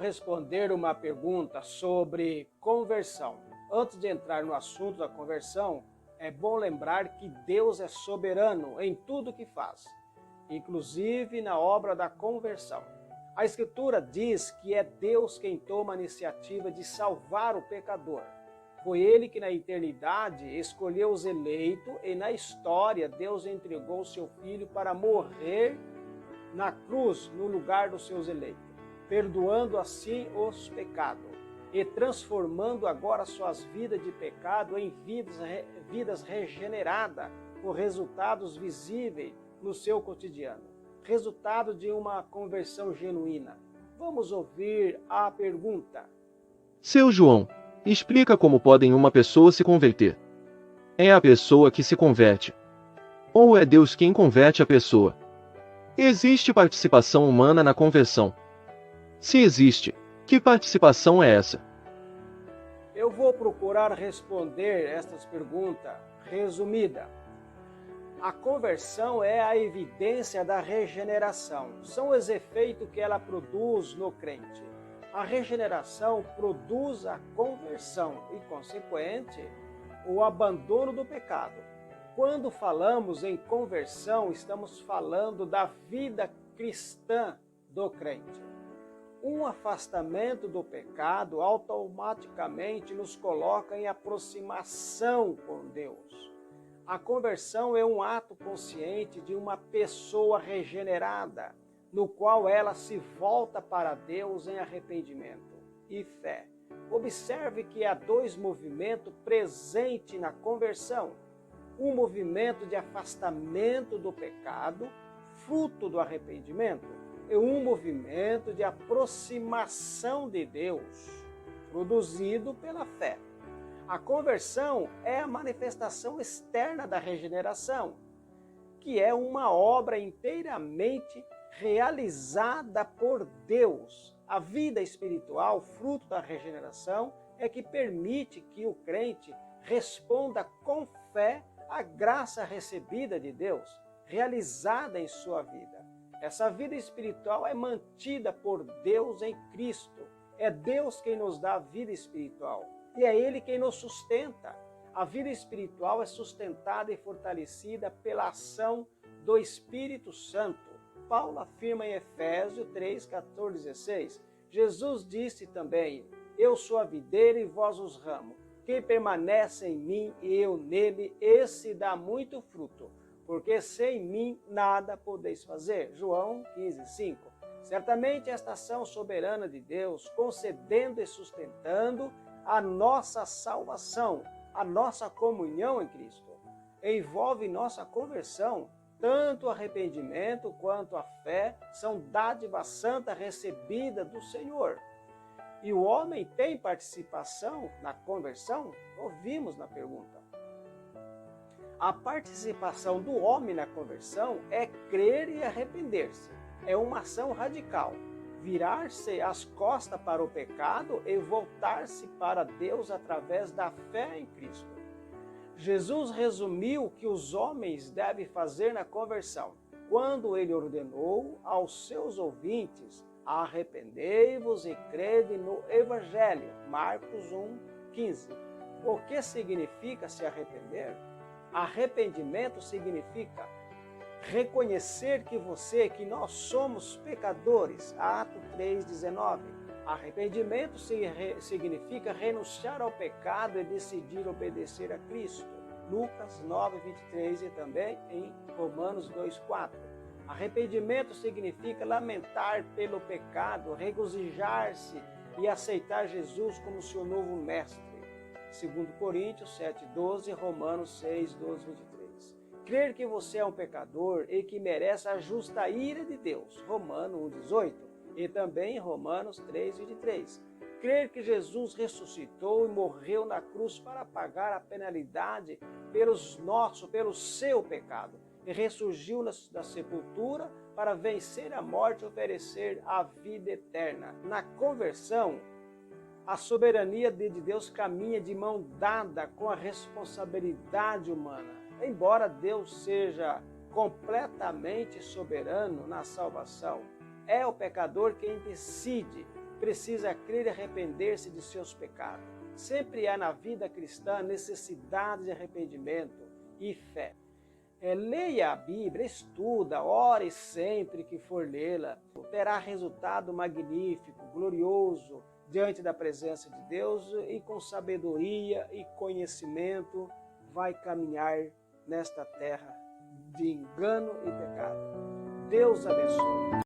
responder uma pergunta sobre conversão. Antes de entrar no assunto da conversão, é bom lembrar que Deus é soberano em tudo que faz, inclusive na obra da conversão. A Escritura diz que é Deus quem toma a iniciativa de salvar o pecador. Foi Ele que na eternidade escolheu os eleitos e na história Deus entregou o seu Filho para morrer na cruz no lugar dos seus eleitos, perdoando assim os pecados e transformando agora suas vidas de pecado em vidas regeneradas, com resultados visíveis no seu cotidiano. Resultado de uma conversão genuína. Vamos ouvir a pergunta. Seu João, explica como pode uma pessoa se converter. É a pessoa que se converte? Ou é Deus quem converte a pessoa? Existe participação humana na conversão? Se existe, que participação é essa? Eu vou procurar responder estas perguntas resumida. A conversão é a evidência da regeneração. São os efeitos que ela produz no crente. A regeneração produz a conversão e, consequente, o abandono do pecado. Quando falamos em conversão, estamos falando da vida cristã do crente. Um afastamento do pecado automaticamente nos coloca em aproximação com Deus. A conversão é um ato consciente de uma pessoa regenerada, no qual ela se volta para Deus em arrependimento e fé. Observe que há dois movimentos presentes na conversão. Um movimento de afastamento do pecado, fruto do arrependimento, e um movimento de aproximação de Deus, produzido pela fé. A conversão é a manifestação externa da regeneração, que é uma obra inteiramente realizada por Deus. A vida espiritual, fruto da regeneração, é que permite que o crente responda com fé à graça recebida de Deus, realizada em sua vida. Essa vida espiritual é mantida por Deus em Cristo. É Deus quem nos dá a vida espiritual. E é Ele quem nos sustenta. A vida espiritual é sustentada e fortalecida pela ação do Espírito Santo. Paulo afirma em Efésios 3, 14, 16. Jesus disse também, eu sou a videira e vós os ramos. Quem permanece em mim e eu nele, esse dá muito fruto. Porque sem mim nada podeis fazer. João 15, 5. Certamente esta ação soberana de Deus, concedendo e sustentando a nossa salvação, a nossa comunhão em Cristo, envolve nossa conversão. Tanto o arrependimento quanto a fé são dádiva santa recebida do Senhor. E o homem tem participação na conversão? Ouvimos na pergunta. A participação do homem na conversão é crer e arrepender-se. É uma ação radical. Virar-se as costas para o pecado e voltar-se para Deus através da fé em Cristo. Jesus resumiu o que os homens devem fazer na conversão, quando ele ordenou aos seus ouvintes: arrependei-vos e crede no Evangelho. Marcos 1, 15. O que significa se arrepender? Arrependimento significa reconhecer que nós somos pecadores. Atos 3,19. Arrependimento significa renunciar ao pecado e decidir obedecer a Cristo. Lucas 9:23 e também em Romanos 2:4. Arrependimento significa lamentar pelo pecado, regozijar-se e aceitar Jesus como seu novo mestre. 2 Coríntios 7:12 e Romanos 6:12, 23. Crer que você é um pecador e que merece a justa ira de Deus. Romanos 1:18 e também Romanos 3:23. Crer que Jesus ressuscitou e morreu na cruz para pagar a penalidade pelo seu pecado e ressurgiu da sepultura para vencer a morte e oferecer a vida eterna. Na conversão, a soberania de Deus caminha de mão dada com a responsabilidade humana. Embora Deus seja completamente soberano na salvação, é o pecador quem decide precisa crer e arrepender-se de seus pecados. Sempre há na vida cristã necessidade de arrependimento e fé. Leia a Bíblia, estuda, ore sempre que for lê-la. Terá resultado magnífico, glorioso, diante da presença de Deus e com sabedoria e conhecimento vai caminhar nesta terra de engano e pecado. Deus abençoe.